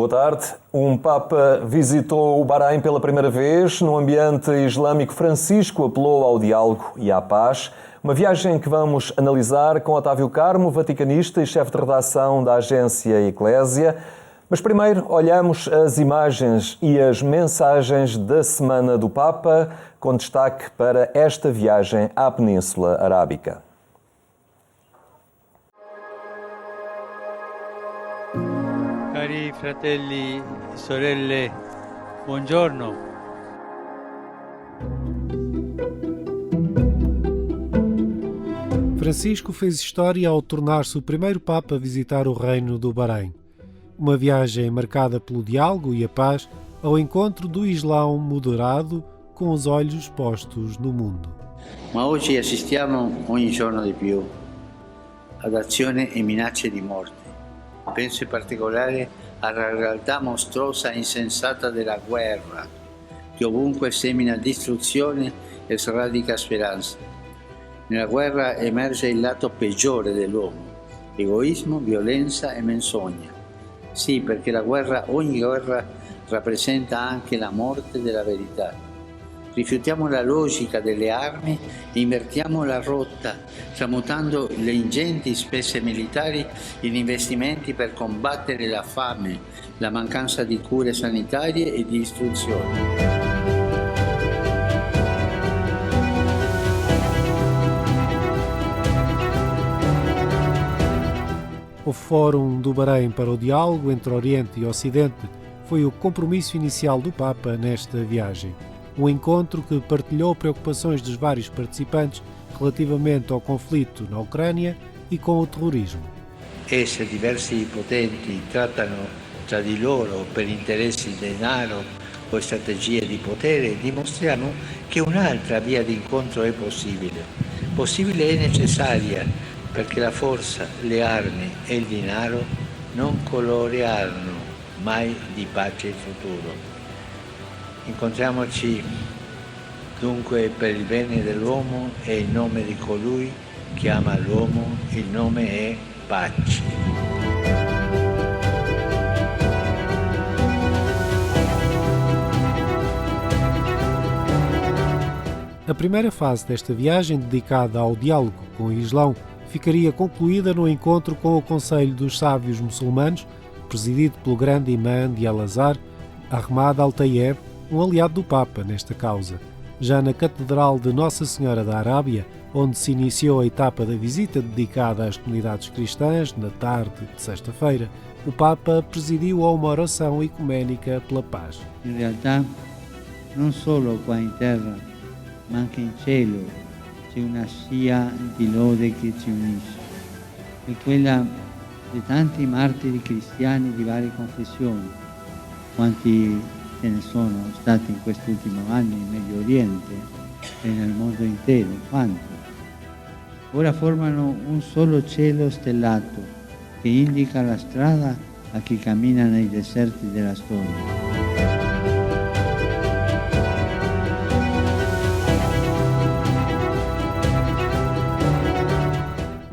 Boa tarde. Um Papa visitou o Bahrein pela primeira vez. No ambiente islâmico, Francisco apelou ao diálogo e à paz. Uma viagem que vamos analisar com Otávio Carmo, vaticanista e chefe de redação da agência Eclésia. Mas primeiro olhamos as imagens e as mensagens da Semana do Papa, com destaque para esta viagem à Península Arábica. Cari fratelli e sorelle, buongiorno. Francisco fez história ao tornar-se o primeiro Papa a visitar o Reino do Bahrein. Uma viagem marcada pelo diálogo e a paz ao encontro do Islão moderado com os olhos postos no mundo. Ma oggi assistiamo ogni giorno di più ad azioni e minacce di morte. Penso in particolare alla realtà mostruosa e insensata della guerra, che ovunque semina distruzione e sradica speranza. Nella guerra emerge il lato peggiore dell'uomo, egoismo, violenza e menzogna. Sì, perché ogni guerra rappresenta anche la morte della verità. Rifiutiamo la logica delle armi e invertiamo la rotta, tramutando le ingenti spese militari in investimenti per combattere la fame, la mancanza di cure sanitarie e di istruzione. O Fórum do Bahrein para o Diálogo entre Oriente e Ocidente foi o compromisso inicial do Papa nesta viagem. Um encontro que partilhou preocupações dos vários participantes relativamente ao conflito na Ucrânia e com o terrorismo. Se diversi potenti trattano tra di loro per interessi di denaro o strategie di potere, dimostriamo che un'altra via di incontro è possibile. Possibile e necessaria, perché la forza, le armi e il denaro non coloreranno mai di pace il futuro. Incontriamoci dunque per il bene dell'uomo e in nome di colui che ama l'uomo, il nome è pace. A primeira fase desta viagem, dedicada ao diálogo com o Islão, ficaria concluída no encontro com o Conselho dos Sábios Muçulmanos, presidido pelo grande imã de Al-Azhar, Ahmad Al-Tayeb, um aliado do Papa nesta causa. Já na Catedral de Nossa Senhora da Arábia, onde se iniciou a etapa da visita dedicada às comunidades cristãs, na tarde de sexta-feira, o Papa presidiu a uma oração ecuménica pela paz. In realtà, non solo qua in terra, ma anche in cielo, c'è una scia di lode che ci unisce. È quella di tanti martiri cristiani di varie confessioni, quanti ce ne sono stati in quest'ultimo anno in Medio Oriente e nel mondo intero, quanti. Ora formano un solo cielo stellato che indica la strada a chi cammina nei deserti della storia.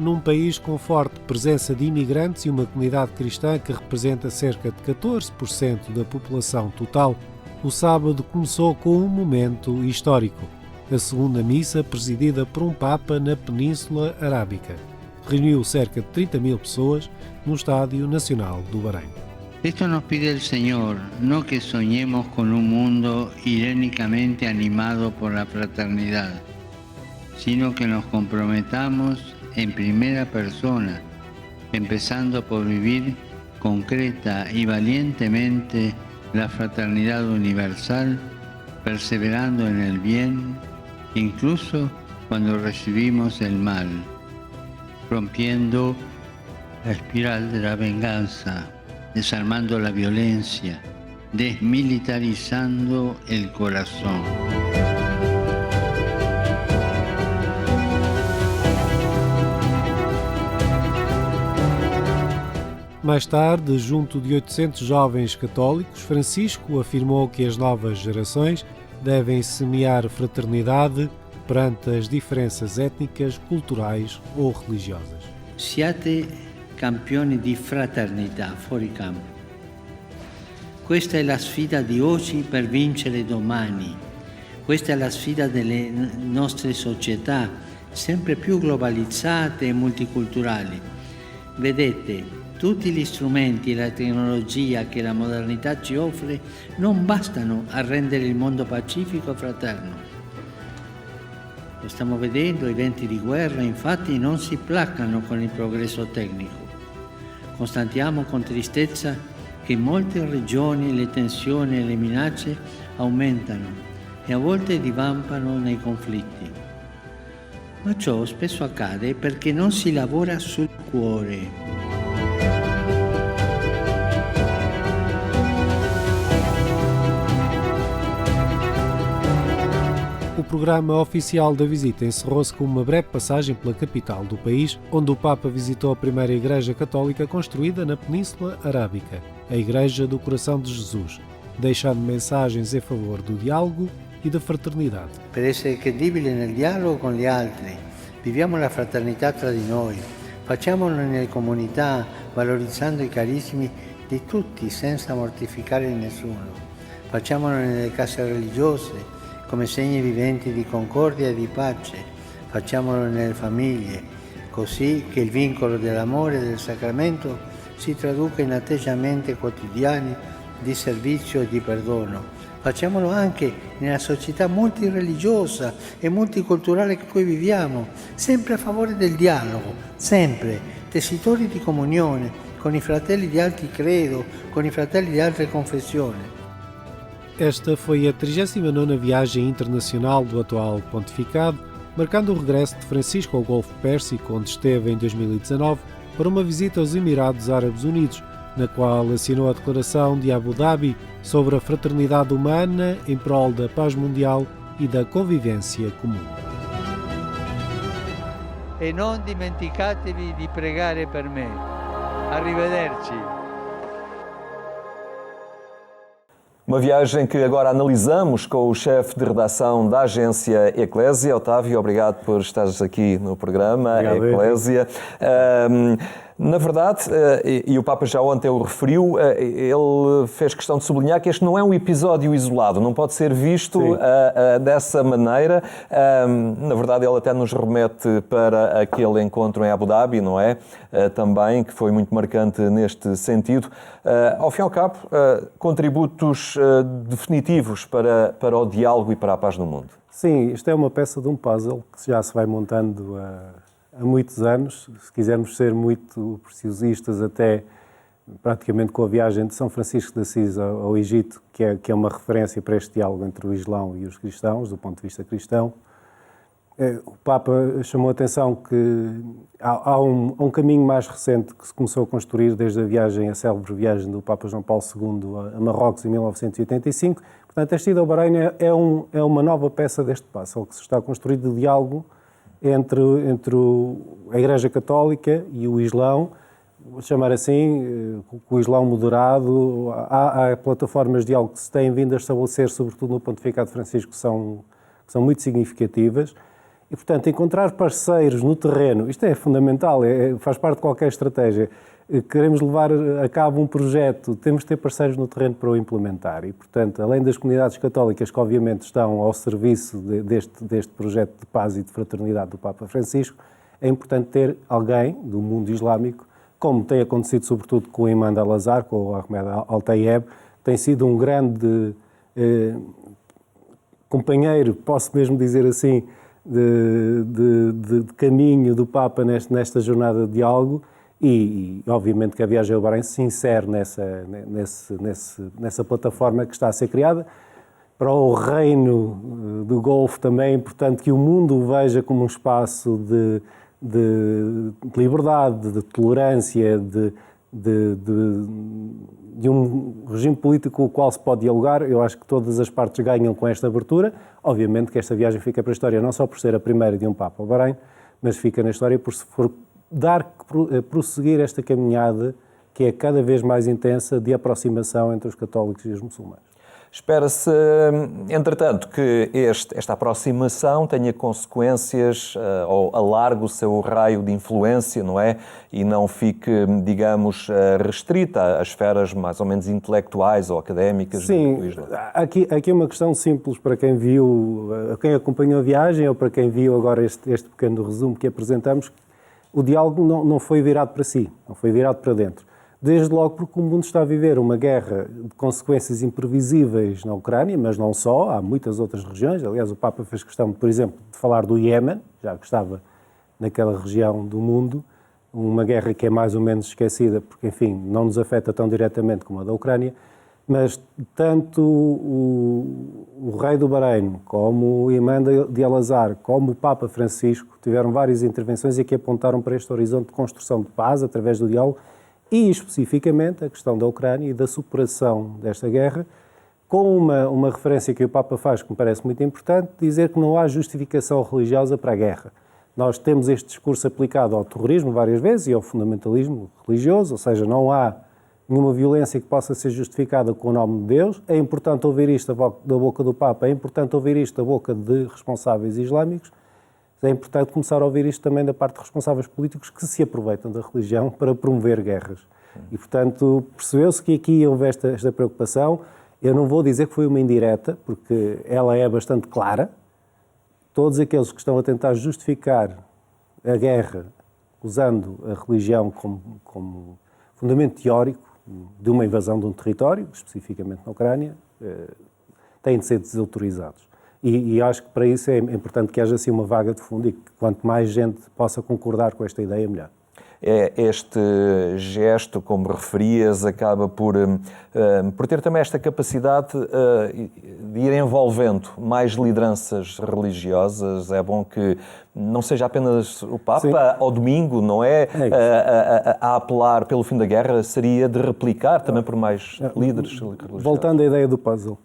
Num país com forte presença de imigrantes e uma comunidade cristã que representa cerca de 14% da população total, o sábado começou com um momento histórico, a segunda missa presidida por um Papa na Península Arábica. Reuniu cerca de 30.000 pessoas no Estádio Nacional do Bahrein. Esto nos pide el Señor, no que soñemos con un mundo irónicamente animado por la fraternidad, sino que nos comprometamos en primera persona, empezando por vivir concreta y valientemente la fraternidad universal, perseverando en el bien, incluso cuando recibimos el mal, rompiendo la espiral de la venganza, desarmando la violencia, desmilitarizando el corazón. Mais tarde, junto de 800 jovens católicos, Francisco afirmou que as novas gerações devem semear fraternidade perante as diferenças étnicas, culturais ou religiosas. Siate campioni di fraternità fuori campo. Questa è la sfida di oggi per vincere domani. Questa è la sfida delle nostre società, sempre più globalizzate e multiculturali. Vedete, tutti gli strumenti e la tecnologia che la modernità ci offre non bastano a rendere il mondo pacifico e fraterno. Lo stiamo vedendo, i venti di guerra infatti non si placano con il progresso tecnico. Constatiamo con tristezza che in molte regioni le tensioni e le minacce aumentano e a volte divampano nei conflitti. Ma ciò spesso accade perché non si lavora sul cuore. O programa oficial da visita encerrou-se com uma breve passagem pela capital do país, onde o Papa visitou a primeira igreja católica construída na Península Arábica, a Igreja do Coração de Jesus, deixando mensagens em favor do diálogo e da fraternidade. Per essere credibili nel dialogo con gli altri, viviamo la fraternità tra di noi, facciamolo nelle comunità, valorizzando i carismi di tutti senza mortificare nessuno. Facciamolo nelle case religiose, come segni viventi di concordia e di pace. Facciamolo nelle famiglie, così che il vincolo dell'amore e del sacramento si traduca in atteggiamenti quotidiani di servizio e di perdono. Facciamolo anche nella società multireligiosa e multiculturale in cui viviamo, sempre a favore del dialogo, sempre tessitori di comunione con i fratelli di altri credo, con i fratelli di altre confessioni. Esta foi a 39ª viagem internacional do atual pontificado, marcando o regresso de Francisco ao Golfo Pérsico, onde esteve em 2019, para uma visita aos Emirados Árabes Unidos, na qual assinou a Declaração de Abu Dhabi sobre a fraternidade humana em prol da paz mundial e da convivência comum. E non dimenticatevi di pregare per me. Arrivederci. Uma viagem que agora analisamos com o chefe de redação da agência Eclésia. Otávio, obrigado por estares aqui no programa Eclésia. Na verdade, e o Papa já ontem o referiu, ele fez questão de sublinhar que este não é um episódio isolado, não pode ser visto dessa maneira. Na verdade, ele até nos remete para aquele encontro em Abu Dhabi, não é? Também, que foi muito marcante neste sentido. Ao fim e ao cabo, contributos definitivos para o diálogo e para a paz no mundo. Sim, isto é uma peça de um puzzle que já se vai montando há muitos anos. Se quisermos ser muito preciosistas, até praticamente com a viagem de São Francisco de Assis ao Egito, que é uma referência para este diálogo entre o Islão e os cristãos, do ponto de vista cristão. O Papa chamou a atenção que há um caminho mais recente que se começou a construir desde a célebre viagem do Papa João Paulo II a Marrocos em 1985. Portanto, este ida ao Bahrein é uma nova peça deste puzzle que se está a construir de diálogo entre a Igreja Católica e o Islão, vou chamar assim, o Islão moderado. Há plataformas de diálogo que se têm vindo a estabelecer, sobretudo no Pontificado Francisco, que são muito significativas. E, portanto, encontrar parceiros no terreno, isto é fundamental, faz parte de qualquer estratégia. Queremos levar a cabo um projeto, temos de ter parceiros no terreno para o implementar. E, portanto, além das comunidades católicas que, obviamente, estão ao serviço deste projeto de paz e de fraternidade do Papa Francisco, é importante ter alguém do mundo islâmico, como tem acontecido sobretudo com o Imam de Al-Azhar, com o Ahmed Al-Tayeb, que tem sido um grande companheiro, posso mesmo dizer assim, de caminho do Papa nesta jornada de diálogo e obviamente que a viagem ao Bahrein se insere nessa plataforma que está a ser criada. Para o reino do Golfo também é importante que o mundo o veja como um espaço de liberdade, de tolerância, de um regime político com o qual se pode dialogar. Eu acho que todas as partes ganham com esta abertura. Obviamente que esta viagem fica para a história não só por ser a primeira de um Papa ao Bahrein, mas fica na história por prosseguir esta caminhada que é cada vez mais intensa de aproximação entre os católicos e os muçulmanos. Espera-se, entretanto, que esta aproximação tenha consequências ou alargue o seu raio de influência, não é? E não fique, digamos, restrita às esferas mais ou menos intelectuais ou académicas. Sim, aqui uma questão simples para quem viu, quem acompanhou a viagem ou para quem viu agora este pequeno resumo que apresentamos. O diálogo não foi virado para si, não foi virado para dentro. Desde logo porque o mundo está a viver uma guerra de consequências imprevisíveis na Ucrânia, mas não só, há muitas outras regiões. Aliás, o Papa fez questão, por exemplo, de falar do Iémen, já que estava naquela região do mundo, uma guerra que é mais ou menos esquecida, porque, enfim, não nos afeta tão diretamente como a da Ucrânia, mas tanto o rei do Bahrein, como o imã de Al-Azhar, como o Papa Francisco, tiveram várias intervenções e que apontaram para este horizonte de construção de paz através do diálogo, e especificamente a questão da Ucrânia e da superação desta guerra, com uma referência que o Papa faz que me parece muito importante, dizer que não há justificação religiosa para a guerra. Nós temos este discurso aplicado ao terrorismo várias vezes e ao fundamentalismo religioso, ou seja, não há nenhuma violência que possa ser justificada com o nome de Deus. É importante ouvir isto da boca do Papa, é importante ouvir isto da boca de responsáveis islâmicos. É importante começar a ouvir isto também da parte de responsáveis políticos que se aproveitam da religião para promover guerras. E, portanto, percebeu-se que aqui houve esta preocupação. Eu não vou dizer que foi uma indireta, porque ela é bastante clara. Todos aqueles que estão a tentar justificar a guerra usando a religião como fundamento teórico de uma invasão de um território, especificamente na Ucrânia, têm de ser desautorizados. E acho que para isso é importante que haja assim uma vaga de fundo e que quanto mais gente possa concordar com esta ideia, melhor. Este gesto, como referias, acaba por ter também esta capacidade de ir envolvendo mais lideranças religiosas. É bom que não seja apenas o Papa. Sim. Ao domingo, não é? A apelar pelo fim da guerra, seria de replicar também por mais líderes religiosos. Voltando à ideia do puzzle.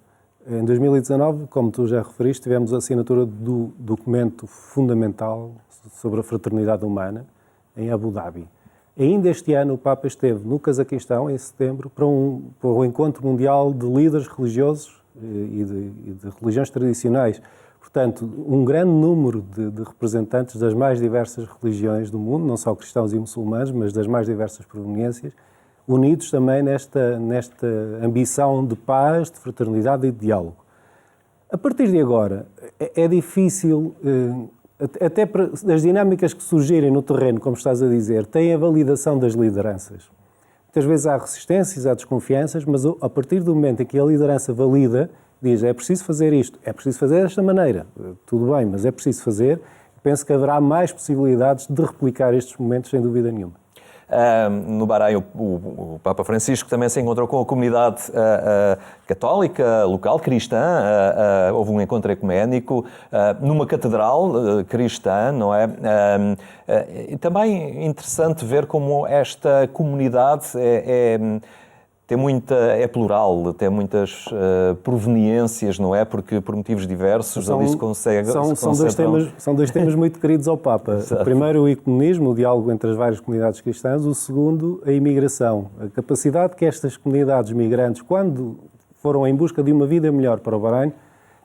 Em 2019, como tu já referiste, tivemos a assinatura do documento fundamental sobre a fraternidade humana em Abu Dhabi. Ainda este ano o Papa esteve no Cazaquistão, em setembro, para um encontro mundial de líderes religiosos e de religiões tradicionais. Portanto, um grande número de representantes das mais diversas religiões do mundo, não só cristãos e muçulmanos, mas das mais diversas proveniências, unidos também nesta ambição de paz, de fraternidade e de diálogo. A partir de agora, é difícil, até para as dinâmicas que surgirem no terreno, como estás a dizer, têm a validação das lideranças. Muitas vezes há resistências, há desconfianças, mas a partir do momento em que a liderança valida, diz, é preciso fazer isto, é preciso fazer desta maneira, tudo bem, mas é preciso fazer, penso que haverá mais possibilidades de replicar estes momentos, sem dúvida nenhuma. No Bahrein, o Papa Francisco também se encontrou com a comunidade católica local, cristã. Houve um encontro ecuménico numa catedral cristã, não é? Também interessante ver como esta comunidade é plural, tem muitas proveniências, não é? Porque por motivos diversos ali se consegue... São dois temas muito queridos ao Papa. O primeiro, o ecumenismo, o diálogo entre as várias comunidades cristãs. O segundo, a imigração. A capacidade que estas comunidades migrantes, quando foram em busca de uma vida melhor para o Bahrein,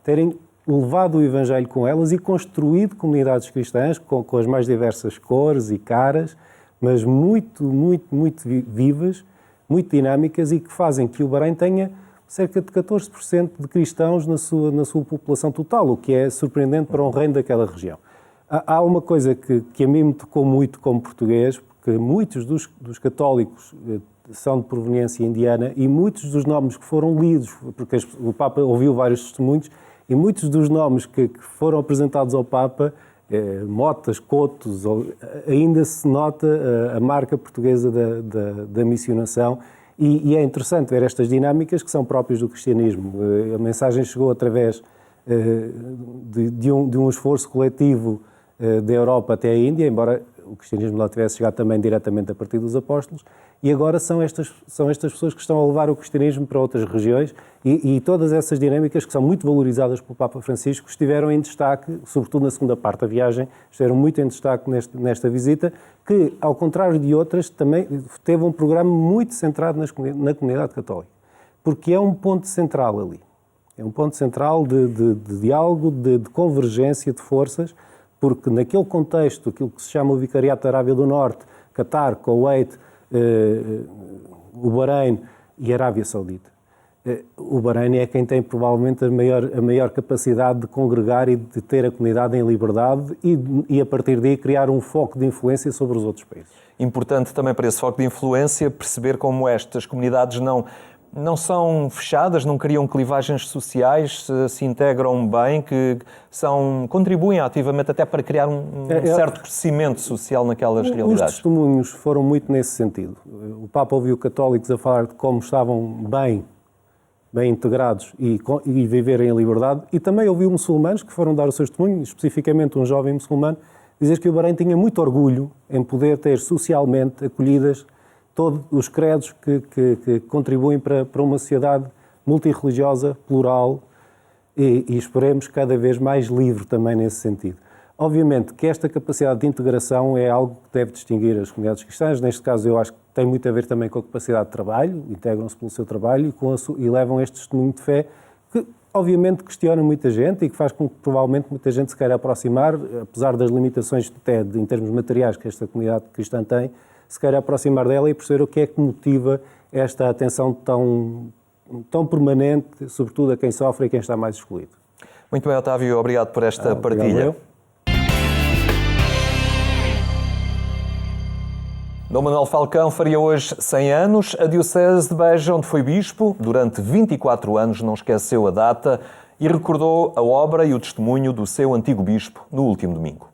terem levado o Evangelho com elas e construído comunidades cristãs com as mais diversas cores e caras, mas muito, muito, muito vivas, muito dinâmicas e que fazem que o Bahrein tenha cerca de 14% de cristãos na sua população total, o que é surpreendente para um reino daquela região. Há uma coisa que a mim me tocou muito como português, porque muitos dos católicos são de proveniência indiana e muitos dos nomes que foram lidos, porque o Papa ouviu vários testemunhos, e muitos dos nomes que foram apresentados ao Papa, motas, cotos, ainda se nota a marca portuguesa da missionação e é interessante ver estas dinâmicas que são próprias do cristianismo. A mensagem chegou através de um esforço coletivo da Europa até a Índia, embora o cristianismo lá tivesse chegado também diretamente a partir dos apóstolos, e agora são estas pessoas que estão a levar o cristianismo para outras regiões e todas essas dinâmicas que são muito valorizadas pelo Papa Francisco estiveram em destaque, sobretudo na segunda parte da viagem, estiveram muito em destaque nesta visita, que, ao contrário de outras, também teve um programa muito centrado na comunidade católica, porque é um ponto central ali. É um ponto central de diálogo, de convergência de forças, porque naquele contexto, aquilo que se chama o Vicariato da Arábia do Norte, Qatar, Kuwait, o Bahrein e a Arábia Saudita. O Bahrein é quem tem provavelmente a maior capacidade de congregar e de ter a comunidade em liberdade e a partir daí criar um foco de influência sobre os outros países. Importante também para esse foco de influência perceber como estas comunidades não são fechadas, não criam clivagens sociais, se integram bem, que contribuem ativamente até para criar um certo crescimento social naquelas realidades. Os testemunhos foram muito nesse sentido. O Papa ouviu católicos a falar de como estavam bem integrados e viverem em liberdade, e também ouviu muçulmanos que foram dar o seu testemunho, especificamente um jovem muçulmano, dizer que o Bahrein tinha muito orgulho em poder ter socialmente acolhidas todos os credos que contribuem para uma sociedade multirreligiosa, plural e esperemos cada vez mais livre também nesse sentido. Obviamente que esta capacidade de integração é algo que deve distinguir as comunidades cristãs. Neste caso, eu acho que tem muito a ver também com a capacidade de trabalho, integram-se pelo seu trabalho e levam este testemunho de fé que, obviamente, questiona muita gente e que faz com que, provavelmente, muita gente se queira aproximar, apesar das limitações até em termos materiais que esta comunidade cristã tem, se queira aproximar dela e perceber o que é que motiva esta atenção tão permanente, sobretudo a quem sofre e quem está mais excluído. Muito bem, Otávio, obrigado por esta partilha. Dom Manuel Falcão faria hoje 100 anos. A Diocese de Beja, onde foi bispo, durante 24 anos não esqueceu a data e recordou a obra e o testemunho do seu antigo bispo no último domingo.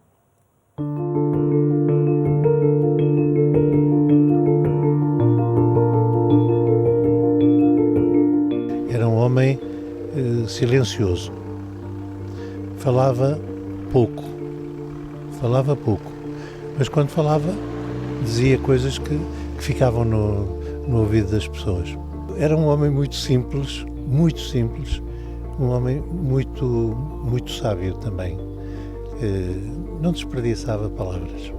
Era um homem silencioso. Falava pouco, mas quando falava dizia coisas que ficavam no ouvido das pessoas. Era um homem muito simples, um homem muito sábio também. Não desperdiçava palavras.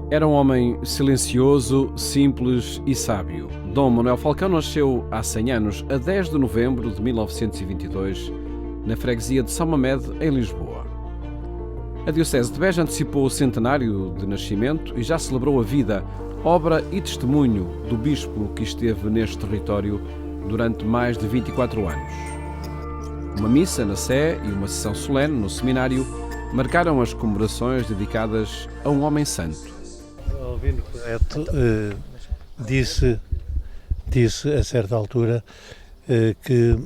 Era um homem silencioso, simples e sábio. Dom Manuel Falcão nasceu há 100 anos, a 10 de novembro de 1922, na freguesia de São Mamede, em Lisboa. A Diocese de Beja antecipou o centenário de nascimento e já celebrou a vida, obra e testemunho do bispo que esteve neste território durante mais de 24 anos. Uma missa na Sé e uma sessão solene no seminário marcaram as comemorações dedicadas a um homem santo. O Albino Correto disse a certa altura que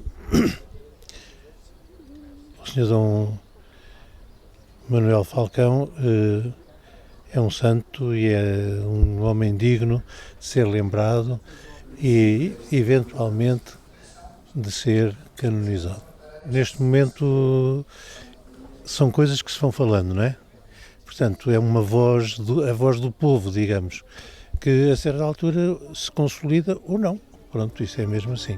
o Sr. Dom Manuel Falcão é um santo e é um homem digno de ser lembrado e, eventualmente, de ser canonizado. Neste momento, são coisas que se vão falando, não é? Portanto, é uma voz, a voz do povo, digamos, que a certa altura se consolida ou não. Pronto, isso é mesmo assim.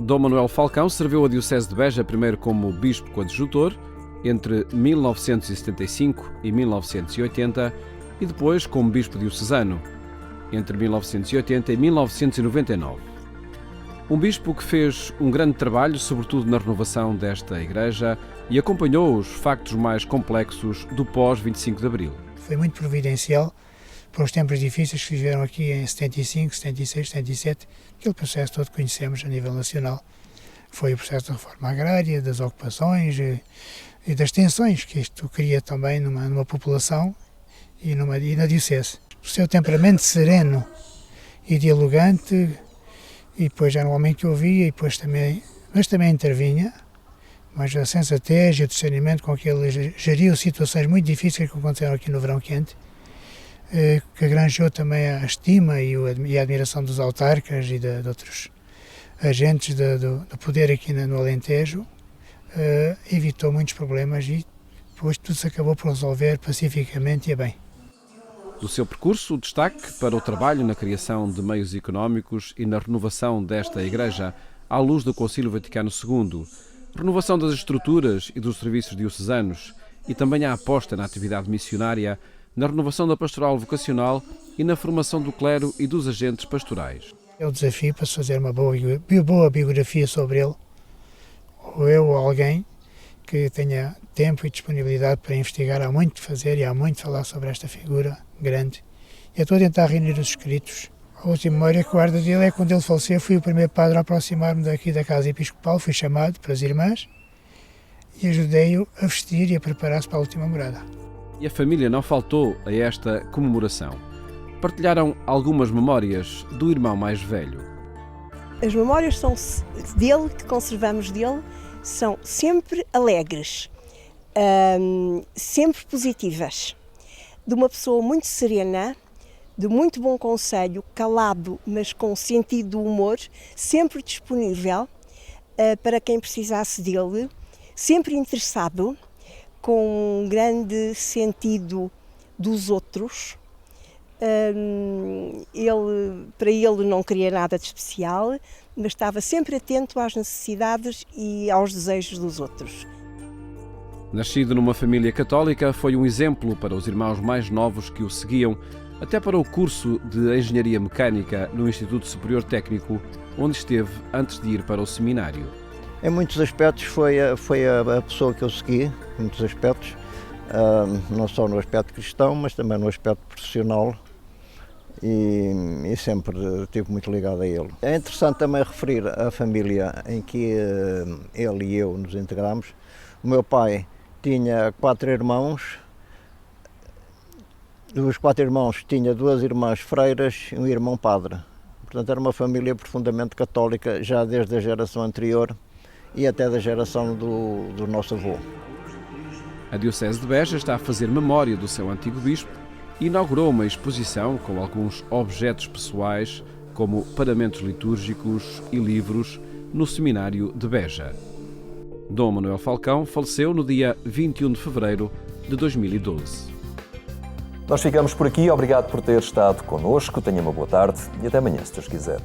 Dom Manuel Falcão serviu a Diocese de Beja primeiro como bispo coadjutor, entre 1975 e 1980, e depois como bispo diocesano, entre 1980 e 1999. Um bispo que fez um grande trabalho, sobretudo na renovação desta igreja, e acompanhou os factos mais complexos do pós-25 de Abril. Foi muito providencial para os tempos difíceis que viveram aqui em 75, 76, 77, aquele processo todo que conhecemos a nível nacional. Foi o processo da reforma agrária, das ocupações e das tensões que isto cria também numa população e na Diocese. O seu temperamento sereno e dialogante, e depois era um homem que ouvia, mas também intervinha, mas a sensatez e o discernimento com que ele geriu situações muito difíceis que aconteceram aqui no verão quente, que granjeou também a estima e a admiração dos autarcas e de outros agentes do poder aqui no Alentejo, evitou muitos problemas e depois tudo se acabou por resolver pacificamente e bem. Do seu percurso, o destaque para o trabalho na criação de meios económicos e na renovação desta Igreja à luz do Concílio Vaticano II, renovação das estruturas e dos serviços diocesanos e também a aposta na atividade missionária, na renovação da pastoral vocacional e na formação do clero e dos agentes pastorais. É o desafio para se fazer uma boa biografia sobre ele, ou eu ou alguém que tenha tempo e disponibilidade para investigar. Há muito de fazer e há muito de falar sobre esta figura grande. Eu estou a tentar reunir os escritos. A última memória que guardo dele é quando ele faleceu. Fui o primeiro padre a aproximar-me daqui da casa episcopal, fui chamado para as irmãs e ajudei-o a vestir e a preparar-se para a última morada. E a família não faltou a esta comemoração. Partilharam algumas memórias do irmão mais velho. As memórias dele, que conservamos dele, são sempre alegres, sempre positivas, de uma pessoa muito serena, de muito bom conselho, calado, mas com sentido do humor, sempre disponível para quem precisasse dele, sempre interessado, com um grande sentido dos outros. Para ele não queria nada de especial, mas estava sempre atento às necessidades e aos desejos dos outros. Nascido numa família católica, foi um exemplo para os irmãos mais novos que o seguiam, até para o curso de Engenharia Mecânica no Instituto Superior Técnico, onde esteve antes de ir para o seminário. Em muitos aspectos foi a pessoa que eu segui, em muitos aspectos, não só no aspecto cristão, mas também no aspecto profissional. E sempre estive muito ligado a ele. É interessante também referir a família em que ele e eu nos integramos. O meu pai tinha 4 irmãos, dos 4 irmãos tinha 2 irmãs freiras e um irmão padre. Portanto, era uma família profundamente católica já desde a geração anterior e até da geração do nosso avô. A Diocese de Beja está a fazer memória do seu antigo bispo e inaugurou uma exposição com alguns objetos pessoais, como paramentos litúrgicos e livros, no Seminário de Beja. Dom Manuel Falcão faleceu no dia 21 de fevereiro de 2012. Nós ficamos por aqui. Obrigado por ter estado connosco. Tenha uma boa tarde e até amanhã, se Deus quiser.